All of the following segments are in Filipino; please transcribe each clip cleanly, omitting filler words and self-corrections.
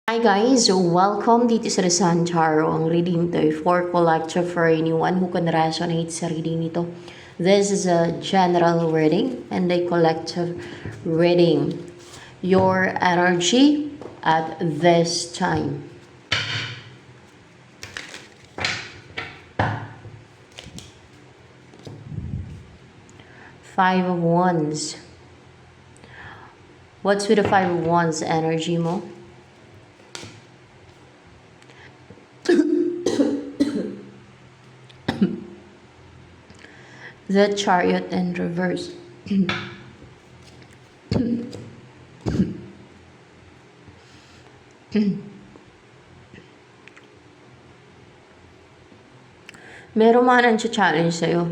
Hi guys! Welcome dito sa Sun Tarot. Ang reading to for collective for anyone who can resonate sa reading nito. This is a general reading and a collective reading. Your energy at this time. Five of Wands. What's with the Five of Wands energy mo? The Chariot in reverse. Merong mga nang-challenge sa'yo.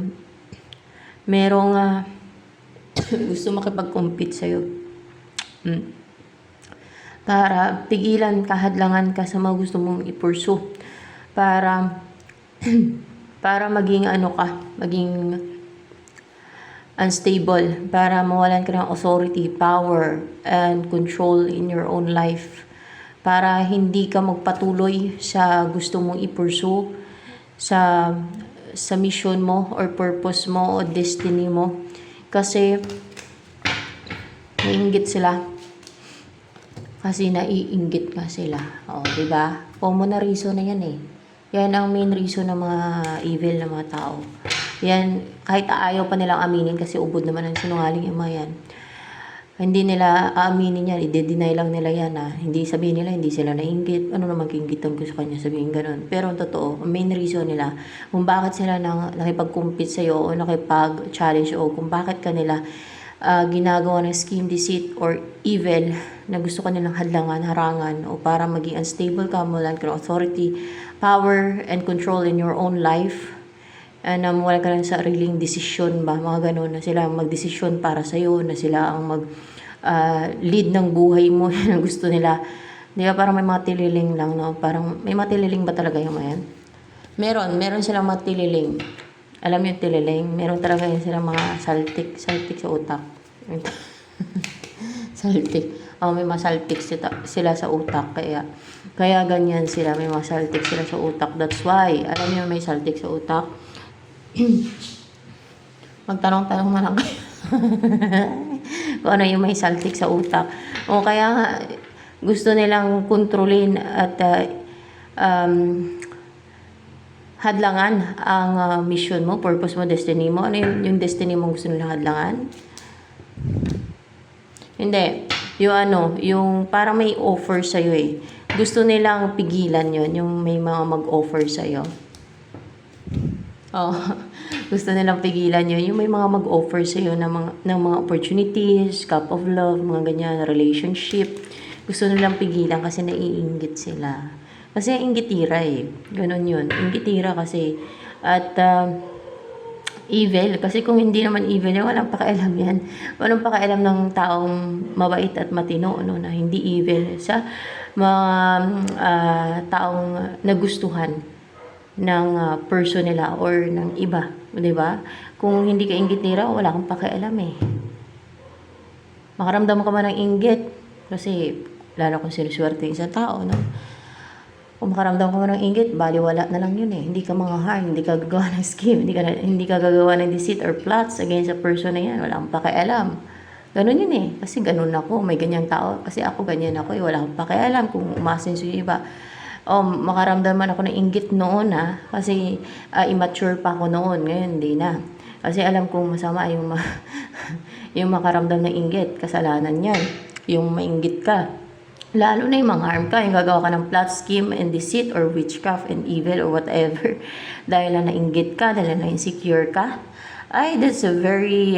Merong gusto makipag-compete sa'yo. Para pigilan ka, hadlangan ka sa mga gusto mong i-pursue. Para maging maging unstable, para mawalan ka ng authority, power, and control in your own life. Para hindi ka magpatuloy sa gusto mong i-pursue, sa mission mo, or purpose mo, o destiny mo. Kasi, naiinggit sila. Kasi naiinggit ka sila. O, diba? Common na reason na yan eh. Yan ang main reason ng mga evil na mga tao. Yan, kahit ayaw pa nilang aminin kasi ubod naman ang sinungaling yung mga yan. Hindi nila aaminin yan, i-deny lang nila yan hindi sabihin nila, hindi sila nainggit. Ano naman kainggitan ko sa kanya, sabihin ganun. Pero ang totoo, ang main reason nila kung bakit sila nakipag-compete sa'yo o nakipag-challenge o kung bakit kanila ginagawa ng scheme, deceit, or evil na gusto ka nilang hadlangan, harangan, o para maging unstable ka, mawalan ka ng authority, power, and control in your own life, and wala ka lang sa sariling desisyon ba, mga ganun, na sila magdesisyon para sa'yo, na sila ang lead ng buhay mo, na gusto nila. Di ba, parang may mga tililing lang, no? Parang, may mga tililing ba talaga yung mga yan? Meron silang mga tililing. Alam mo yung tililing? Meron talaga yun silang mga saltik sa utak. Saltik. May mga saltik sila sa utak, kaya ganyan sila, may mga saltik sila sa utak. That's why, alam niyo may saltik sa utak. Magtanong-tanong na lang kayo kung ano yung may saltik sa utak. O kaya gusto nilang kontrolin at hadlangan ang mission mo, purpose mo, destiny mo. Ano yung destiny mo gusto nilang hadlangan? Hindi. Yung parang may offer sa'yo eh. Gusto nilang pigilan yon, yung may mga mag-offer sa'yo. Gusto nilang pigilan yun. Yung may mga mag-offer sa'yo ng mga opportunities, cup of love, mga ganyan, relationship. Gusto nilang pigilan kasi naiinggit sila. Kasi inggitira eh. Ganon yun. Inggitira kasi. At evil. Kasi kung hindi naman evil, walang pakialam yan. Walang pakialam ng taong mabait at matino, na hindi evil. Sa mga taong nagustuhan ng person nila or ng iba, 'di ba? Kung hindi ka inggitira, wala kang pakialam eh. Makaramdam ka man ng inggit kasi lalo kung siniswerte yung isang tao, no? Kung makaramdam ka man ng inggit, baliwala na lang yun eh. Hindi ka harm, hindi ka gagawa ng scheme, hindi ka gagawa ng deceit or plots against a person na yan. Wala kang pakialam. Ganun yun eh. Kasi ganun ako, may ganyang tao. Kasi ako ganyan ako eh. Wala akong pakialam kung umasenso yung iba. Makaramdaman ako ng inggit noon kasi immature pa ako noon, ngayon hindi na. Kasi alam kong masama yung yung makaramdam ng inggit, kasalanan yan. Yung mainggit ka. Lalo na yung harm ka, yung gagawa ka ng plot, scheme, and deceit, or witchcraft, and evil, or whatever. Dahil na nainggit ka, dahil na insecure ka. That's a very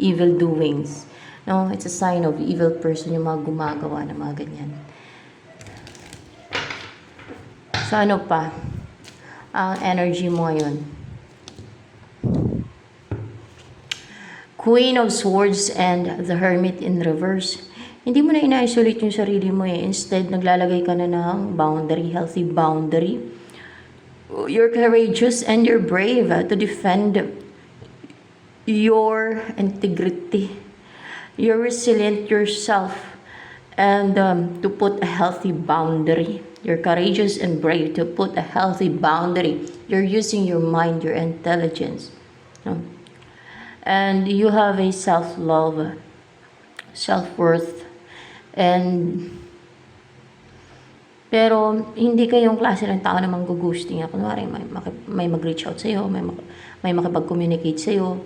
evil doings. No, it's a sign of evil person yung mga gumagawa ng mga ganyan. So, ano pa? Ang energy mo ngayon. Queen of Swords and the Hermit in reverse. Hindi mo na ina-isolate yung sarili mo eh. Instead, naglalagay ka na ng boundary, healthy boundary. You're courageous and you're brave to defend your integrity. You're resilient yourself And to put a healthy boundary. You're courageous and brave to put a healthy boundary. You're using your mind, your intelligence. No? And you have a self-love, self-worth, and pero hindi kayong klase ng tao na manggu-ghosting. Kunwari, may mag-reach out sa'yo, may makipag-communicate sa'yo,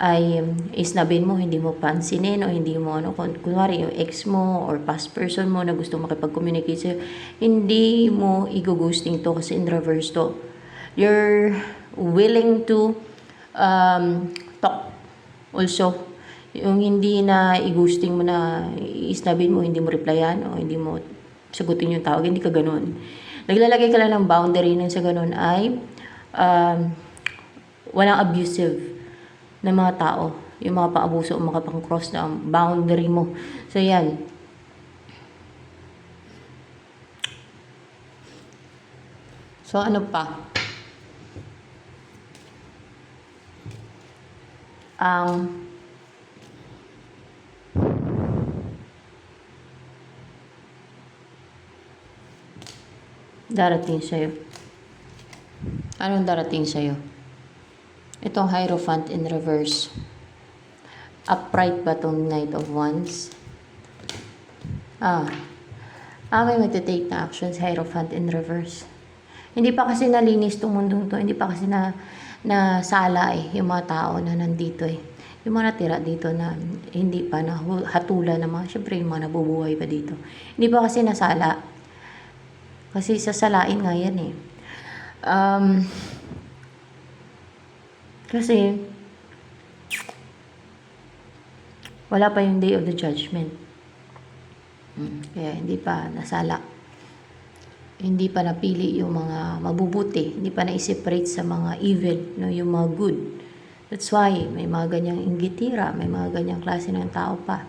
ay isnabin mo, hindi mo pansinin, o hindi mo, kunwari, yung ex mo or past person mo na gusto makipag-communicate sa'yo, hindi mo i-ghosting to kasi in reverse to. You're willing to talk also. Yung hindi na i-ghosting mo na isnabin mo, hindi mo replyan o hindi mo sagutin yung tawag, hindi ka ganun. Naglalagay ka lang ng boundary nang sa ganun ay walang abusive na mga tao. Yung mga pang-abuso o mga pang-cross na boundary mo. So, yan. So, ano pa? Darating sa'yo. Anong darating sa'yo? Itong Hierophant in reverse. Upright ba itong Knight of Wands? May magte-take na actions, Hierophant in reverse. Hindi pa kasi nalinis itong mundong to. Hindi pa kasi nasala yung mga tao na nandito Yung mga natira dito na hindi pa hatulan na mga, syempre yung mga nabubuhay pa dito. Hindi pa kasi nasala. Kasi sasalain nga yan kasi wala pa yung day of the judgment. Kaya hindi pa nasala. Hindi pa napili yung mga mabubuti. Hindi pa na-separate sa mga evil, no, yung mga good. That's why may mga ganyang inggitira, may mga ganyang klase ng tao pa.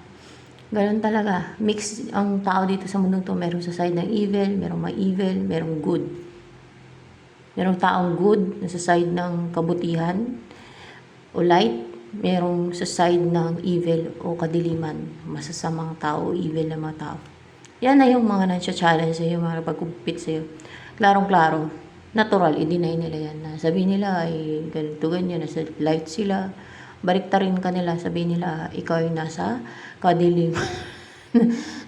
Ganun talaga. Mix ang tao dito sa mundong to. Merong sa side ng evil, merong ma-evil, merong good. Merong taong good na sa side ng kabutihan o light. Merong sa side ng evil o kadiliman. Masasamang tao, evil na mga tao. Yan na yung mga nansya-challenge sa'yo, mga pagkumpit sa'yo. Klarong-klaro. Natural, i-deny nila yan. Sabihin nila ay ganito, ganyan, nasa light sila. Baliktarin ka nila, sabihin nila, ikaw yung nasa kadiliman.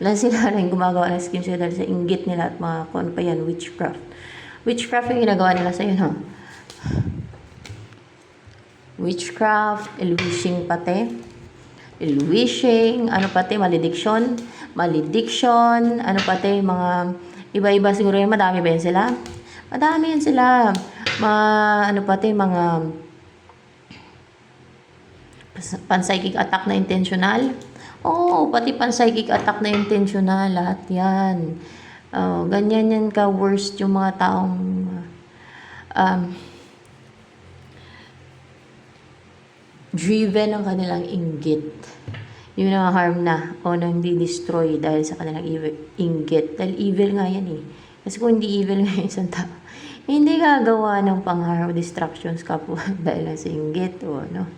Lang sila na yung gumagawa ng scheme sila dahil sa inggit nila at mga kung ano pa yan, witchcraft. Witchcraft yung ginagawa nila sa'yo, no? Witchcraft, ill-wishing pati. Ill-wishing, ano pati, malediction, ano pati, mga iba-iba siguro yan, madami ba yan sila? Madami yan sila. Ano pati, mga pan-psychic attack na intentional. Pati pan-psychic attack na intentional. Lahat yan. Ganyan yan ka-worst yung mga taong driven ng kanilang inggit. Yung harm na o nang di-destroy dahil sa kanilang inggit. Dahil evil nga yan Kasi kung hindi evil nga isang tao, hindi gagawa ng pang-harm distractions ka po dahil lang sa inggit o ano.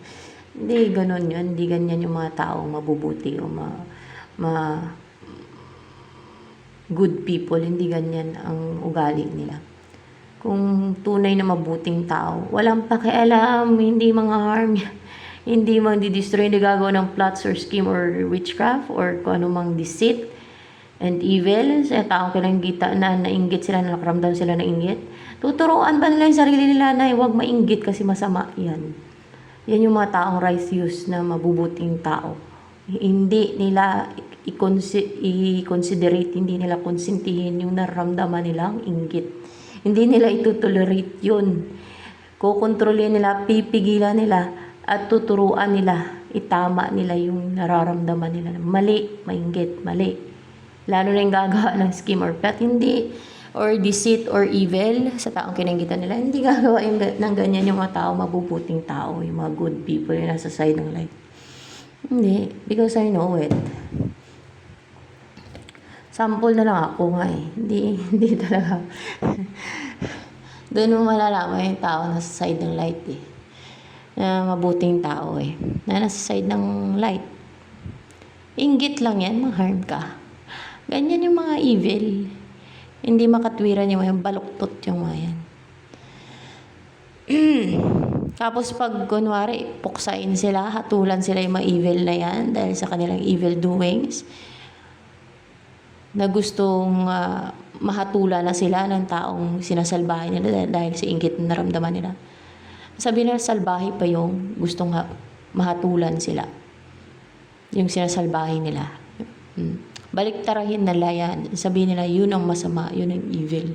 Hindi ganun yun. Hindi ganyan yung mga taong mabubuti o good people. Hindi ganyan ang ugali nila. Kung tunay na mabuting tao, walang pakialam, hindi mga harm, hindi mang di-destroy, hindi gagawa ng plots or scheme or witchcraft or kung ano mang deceit and evil. Sa taong kinanggita na nainggit sila, na nakaramdam sila na inggit. Tuturuan ba nila yung sarili nila na huwag mainggit kasi masama yan. Yan yung mga taong righteous na mabubuting tao. Hindi nila i-considerate, hindi nila konsintihin yung nararamdaman nilang inggit. Hindi nila itutolerate yun. Kukontrolin nila, pipigilan nila, at tuturuan nila, itama nila yung nararamdaman nila. Mali, mainggit, mali. Lalo na yung gagawa ng scheme or plot, hindi, or deceit or evil sa taong kinanggitan nila, hindi gagawa ng ganyan yung mga tao, mabubuting tao, yung mga good people yung nasa side ng light. Hindi, because I know it. Sample na lang ako nga Hindi talaga. Doon mo malalaman yung tao nasa side ng light na mabuting tao na nasa side ng light. Inggit lang yan, ma-harm ka. Ganyan yung mga evil. Hindi makatwiran yung mga baluktot yung mga yan. Tapos pag kunwari, puksain sila, hatulan sila yung mga evil na yan dahil sa kanilang evil doings, na gustong mahatula na sila ng taong sinasalbahe nila dahil sa inggit na naramdaman nila. Sabi nila, salbahe pa yung gustong mahatulan sila. Yung sinasalbahe nila. Baliktarahin nila yan. Sabi nila, yun ang masama, yun ang evil.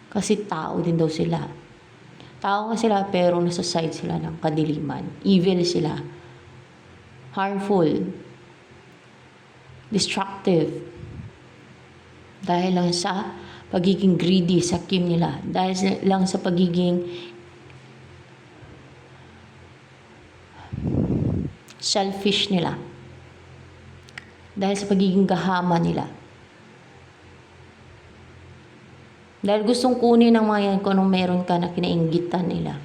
Kasi tao din daw sila. Tao nga sila pero nasa side sila ng kadiliman. Evil sila. Harmful. Destructive. Dahil lang sa pagiging greedy sa kim nila. Dahil lang sa pagiging selfish nila. Dahil sa pagiging gahama nila. Dahil gustong kunin ng mga yan kung anong meron ka na kinainggitan nila.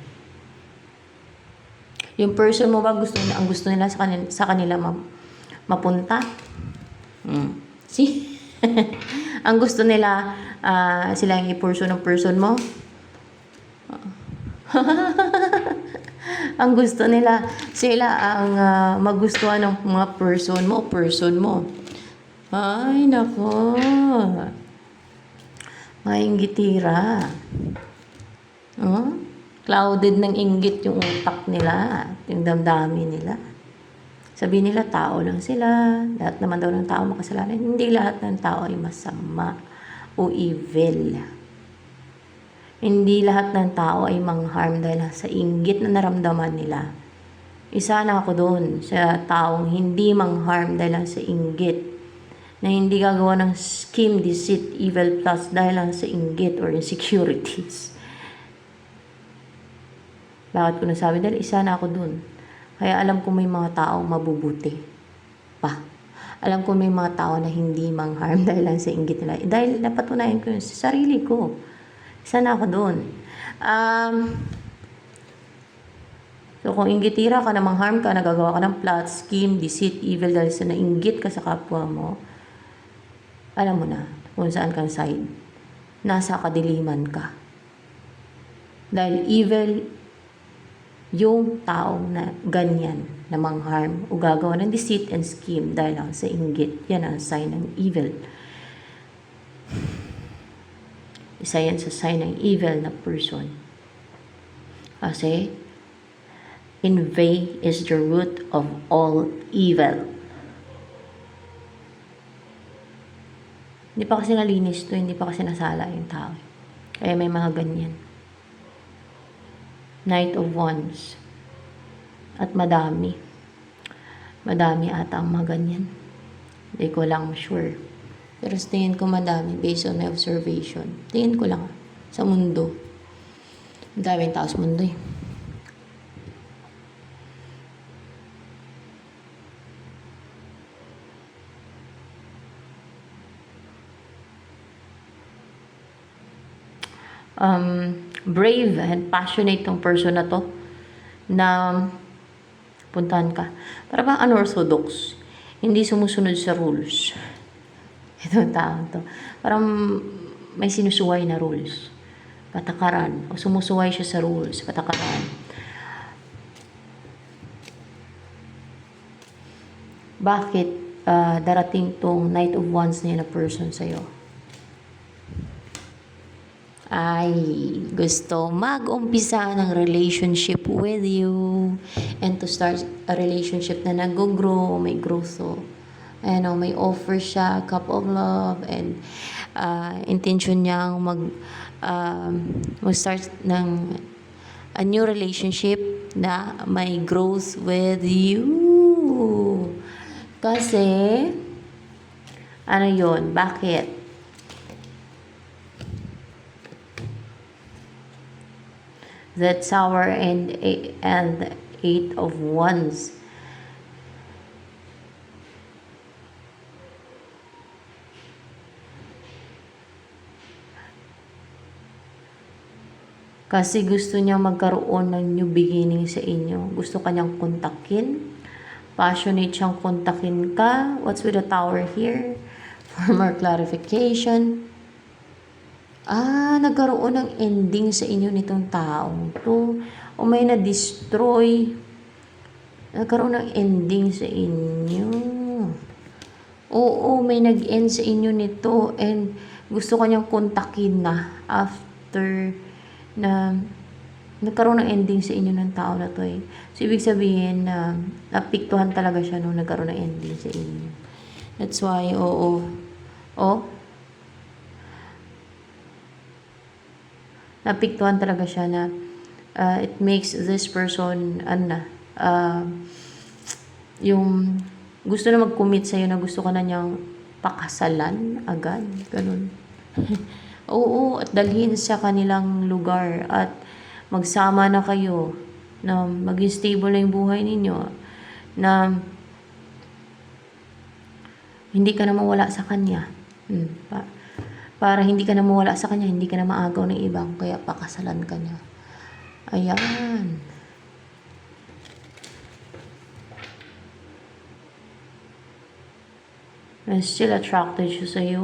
Yung person mo ba ang gusto nila sa kanila mapunta? See? Ang gusto nila sila yung i-person ng person mo? Ang gusto nila sila ang magustuhan ng mga person mo. Ay, nako. Mainggitira. Clouded ng inggit yung utak nila, yung damdamin nila. Sabi nila, tao lang sila. Lahat naman daw ng tao makasalanan. Hindi lahat ng tao ay masama o evil. Hindi lahat ng tao ay mangharm dahil sa inggit na naramdaman nila. Isa na ako doon sa taong hindi mangharm dahil sa inggit. Na hindi gagawa ng scheme, deceit, evil plus dahil lang sa inggit or insecurities. Bakit ko nasabi? Dahil isa na ako doon. Kaya alam ko may mga taong mabubuti pa. Alam ko may mga tao na hindi mangharm dahil lang sa inggit nila. Dahil napatunayan ko yun sa sarili ko. Isa na ako doon. So kung inggitira ka na mangharm ka, nagagawa ka ng plot, scheme, deceit, evil dahil sa nainggit ka sa kapwa mo, alam mo na kung saan kang side. Nasa kadiliman ka. Dahil evil yung taong na ganyan na mangharm o gagawa ng deceit and scheme dahil lang sa inggit. Yan ang sign ng evil. Isa yan sa sign ng evil na person. Kasi, envy is the root of all evil. Hindi pa kasi nalinis to, hindi pa kasi nasala yung tao. Kaya may mga ganyan. Knight of Wands. At madami. Madami ata ang mga ganyan. Hindi ko lang sure. Pero sa tingin ko madami based on my observation. Tingin ko lang sa mundo. Ang daming tao sa mundo eh. Brave and passionate tong person na to na puntahan ka. Para bang unorthodox. Hindi sumusunod sa rules. Itong tao to. Parang may sinusuway na rules. Patakaran. O sumusuway siya sa rules. Patakaran. Bakit darating tong Knight of Wands niya na person sa'yo? Ay gusto mag-umpisa ng relationship with you and to start a relationship na nag-grow, may growth. So, may offer siya, cup of love, and intention niyang mag-start ng a new relationship na may growth with you. Kasi, ano yun? Bakit? The Tower and 8 of Wands. Kasi gusto niya magkaroon ng new beginning sa inyo. Gusto kanyang kontakin. Passionate siyang kontakin ka. What's with the Tower here? For more clarification, nagkaroon ng ending sa inyo nitong taong to. O may na-destroy. Nagkaroon ng ending sa inyo. Oo, may nag-end sa inyo nito and gusto ko niyang kontakin na after na nagkaroon ng ending sa inyo ng tao na to eh. So, ibig sabihin na napiktuhan talaga siya nung nagkaroon ng ending sa inyo. That's why, oo. Oh, napiktuhan talaga siya na it makes this person, yung gusto na mag-commit sa'yo na gusto ka na niyang pakasalan agad. Ganun. Oo, at dalhin sa kanilang lugar at magsama na kayo na maging stable na yung buhay ninyo na hindi ka na mawala sa kanya. Para hindi ka na mawala sa kanya, hindi ka na maagaw ng ibang, kaya pakasalan ka niya. Ayan. And still attracted siya sa'yo.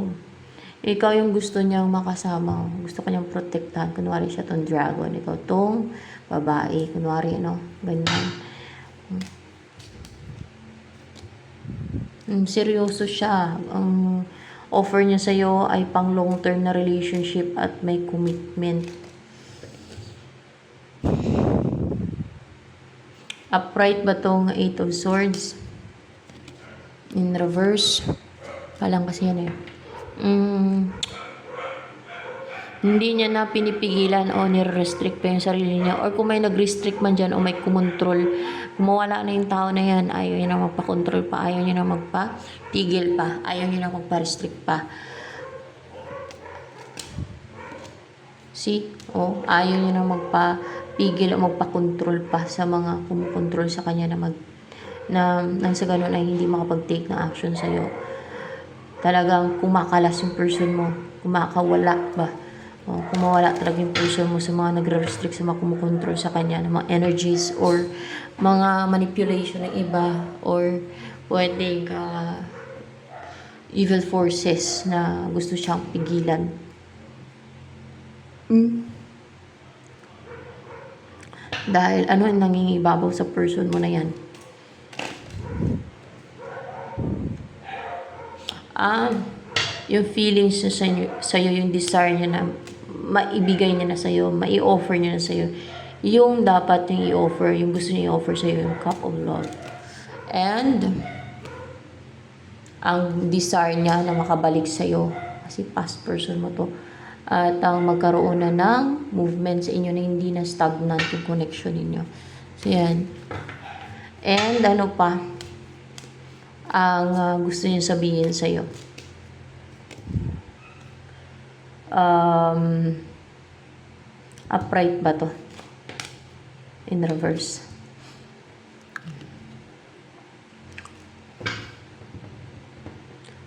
Ikaw yung gusto niyang makasama. Gusto ka niyang protektahan. Kunwari siya tong dragon. Ikaw tong babae. Kunwari, ganyan. Seryoso siya. Ang offer niya sa'yo ay pang long-term na relationship at may commitment. Upright ba tong 8 of Swords? In reverse. Palang kasi yan eh. Hindi niya na pinipigilan o nire-restrict pa yung sarili niya. Or kung may nag-restrict man dyan o may kumontrol, kumawala na yung tao na yan, ayaw niya na magpa-control pa, ayaw niya na magpa-tigil pa, ayaw niya na magpa-restrict pa. See? Ayaw niya na magpa-pigil o magpa-control pa sa mga kumukontrol sa kanya na nang sa ganun ay hindi makapag-take ng action sa'yo. Talagang kumakalas yung person mo, kumakawala ba? Kumawala talaga yung person mo sa mga nagre-restrict, sa mga kumukontrol sa kanya, ng mga energies or mga manipulation ng iba or pwedeng evil forces na gusto siyang pigilan. Dahil ano yung nangingibabaw sa person mo na yan? Yung feelings niya sa'yo, yung desire niya na maibigay niya na sa'yo, mai-offer niya na sa'yo, yung dapat yung i-offer, yung gusto niya i-offer sa'yo, yung cup of love. And, ang desire niya na makabalik sa'yo, kasi past person mo to, at ang magkaroon na ng movement sa inyo na hindi na stagnant yung connection ninyo. So, yan. And, ano pa, ang gusto niya sabihin sa'yo. Upright ba to? In reverse.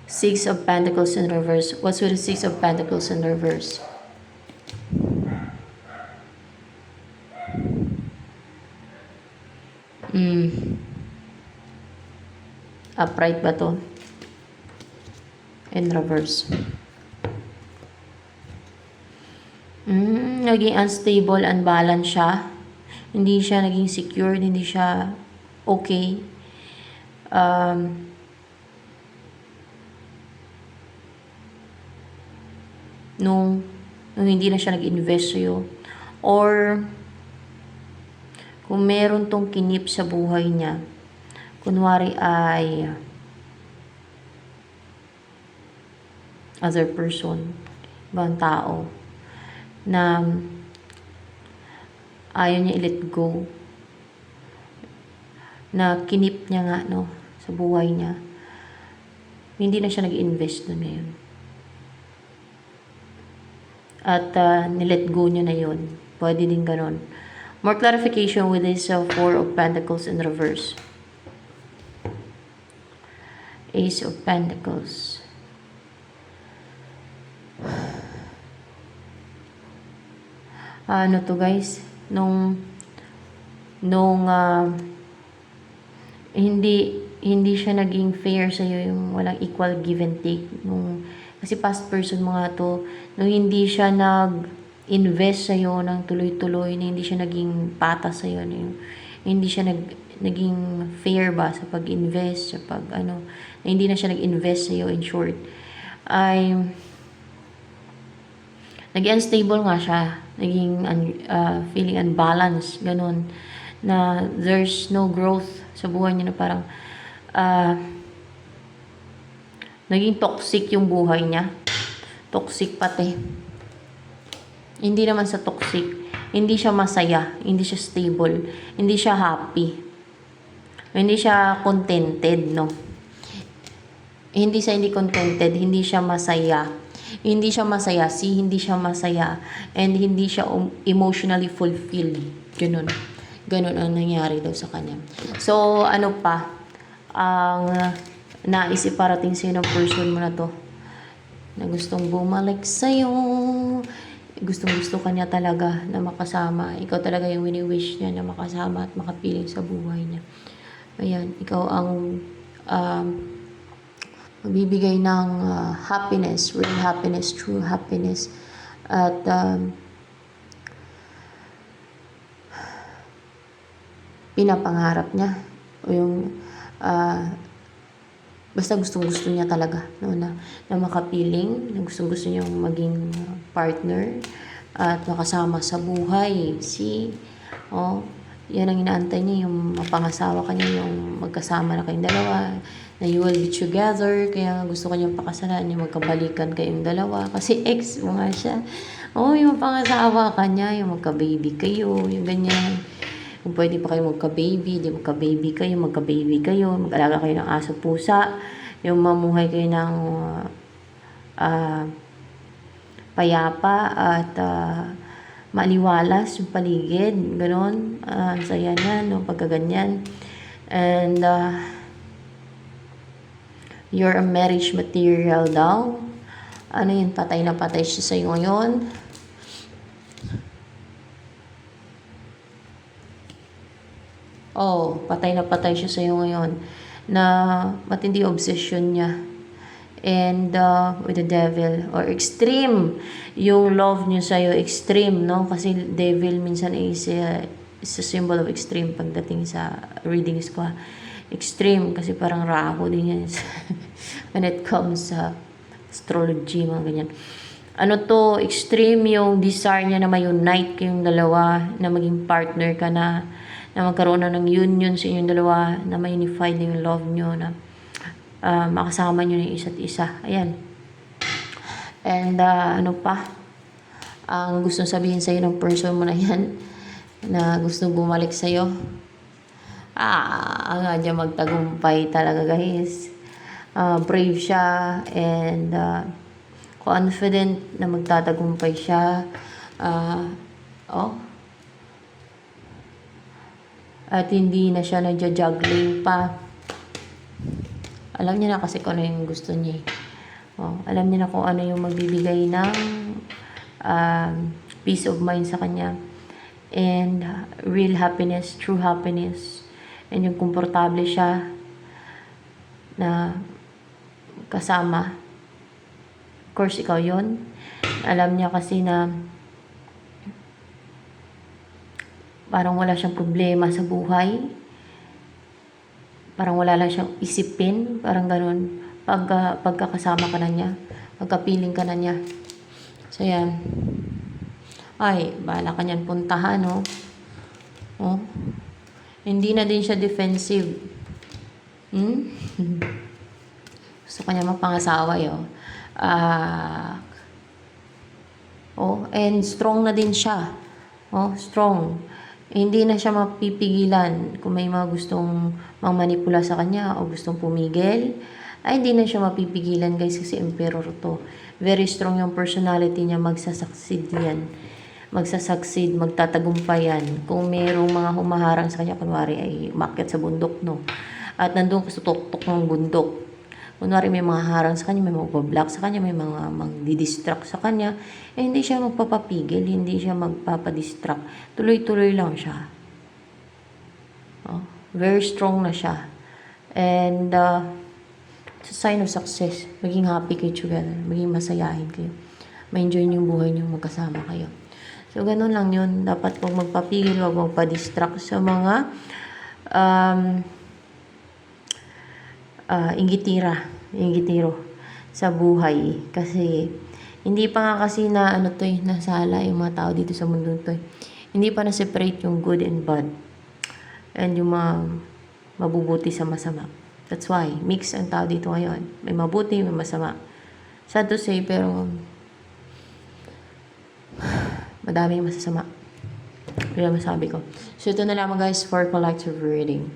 Six of Pentacles in reverse. What's with the Six of Pentacles in reverse? Upright ba to? In reverse. Naging unstable, unbalanced siya. Hindi siya naging secured, hindi siya okay. Nung hindi na siya nag-invest sa'yo. Or, kung meron tong kinip sa buhay niya, kunwari ay other person, ibang tao, na ayaw niya i-let go, na kinip niya nga sa buhay niya, hindi na siya nag-invest doon ngayon. At nilet go niya na yun. Pwede din ganon. More clarification with this Four of Pentacles in reverse. Ace of Pentacles. Ano to guys? Nung hindi hindi siya naging fair sa'yo, yung walang equal give and take. Kasi past person mo nga to, nung hindi siya nag-invest sa'yo ng tuloy-tuloy, na hindi siya naging patas sa'yo, hindi siya naging fair ba sa pag-invest, sa na hindi na siya nag-invest sa'yo, in short, ay naging unstable nga siya, naging feeling unbalanced, ganun, na there's no growth sa buhay niya, na parang naging toxic yung buhay niya. Toxic pati. Hindi naman sa toxic. Hindi siya masaya. Hindi siya stable. Hindi siya happy. Hindi siya contented, no? Hindi contented. Hindi siya masaya. Hindi siya masaya. Hindi siya masaya. And hindi siya emotionally fulfilled. Ganun. Ganun ang nangyari daw sa kanya. So, ano pa? Ang nais iparating sa'yo ng person mo na to, na gustong bumalik sa'yo, gustong-gusto ka niya talaga na makasama. Ikaw talaga yung wini-wish niya na makasama at makapiling sa buhay niya. Ayan, ikaw ang magbibigay ng happiness, real happiness, true happiness. At pinapangarap niya, o yung basta gustong-gusto niya talaga, no, na makapiling, na gustong-gusto niyang maging partner at makasama sa buhay. Yan ang inaantay niya, yung mapangasawa ka niya, yung magkasama na kayong dalawa, na you will be together. Kaya gusto ko niyang pakasalan, yung magkabalikan kayong dalawa, kasi ex mo nga siya. Yung mapangasawa ka niya, yung magka-baby kayo, yung ganyan. Kung pwede pa kayo magka-baby, di magka-baby kayo, mag-alaga kayo ng aso, pusa, yung mamuhay kayo ng payapa at maliwalas yung paligid, gano'n. Saya niyan, no, pagkaganyan. And you're a marriage material daw. Ano yun, patay na patay siya sa'yo ngayon. Patay na patay siya sa'yo ngayon, na matindi obsession niya. And with the devil, or extreme yung love niya sa'yo, extreme, no? Kasi devil minsan is a symbol of extreme pagdating sa readings ko. Extreme, kasi parang raho din yan when it comes sa astrology, mga ganyan. Extreme yung desire niya na ma-unite kayong dalawa, na maging partner ka na magkaroon na ng union sa inyong dalawa, na ma-unify na yung love nyo, na makasama nyo na yung isa't isa. Ayan. And ano pa? Ang gustong sabihin sa'yo ng person mo na yan, na gustong bumalik sa'yo. Nga dyan magtagumpay talaga, guys. Brave siya, and confident na magtatagumpay siya. At hindi na siya nagja-juggling pa. Alam niya na kasi kung ano yung gusto niya. Alam niya na kung ano yung magbibigay ng peace of mind sa kanya. And real happiness, true happiness. And yung komportable siya na kasama. Of course, ikaw yon. Alam niya kasi na parang wala siyang problema sa buhay. Parang wala lang siyang isipin. Parang ganun. Pagkakasama ka na niya. Pagkapiling ka na niya. So, yan. Bahala ka niyan puntahan, no? Hindi na din siya defensive. Gusto ka niya mapangasawa, and strong na din siya. Strong. Hindi na siya mapipigilan kung may mga gustong mangmanipula sa kanya o gustong pumigil. Hindi na siya mapipigilan, guys, kasi emperor to. Very strong yung personality niya, magsasucceed yan. Magsasucceed, magtatagumpay yan. Kung mayroong mga humaharang sa kanya, kunwari ay umakyat sa bundok, no? At nandun ka sa tuktok ng bundok. Kunwari may mga harang sa kanya, may mga block sa kanya, may mga magdidistract sa kanya, hindi siya magpapapigil, hindi siya magpapadistract. Tuloy-tuloy lang siya. Very strong na siya. And, it's a sign of success. Maging happy kayo together. Maging masayahin kayo. Ma-enjoy yung buhay niyo magkasama kayo. So, ganun lang yun. Dapat huwag magpapigil, huwag magpa-distract sa mga inggitiro sa buhay. Kasi, hindi pa nga kasi na, nasala yung mga tao dito sa mundo to. Hindi pa na-separate yung good and bad. And yung mga mabubuti sa masama. That's why, mix ang tao dito ngayon. May mabuti, may masama. Sad to say, pero madami yung masasama. Kaya masabi ko. So, ito na lamang guys for collective reading.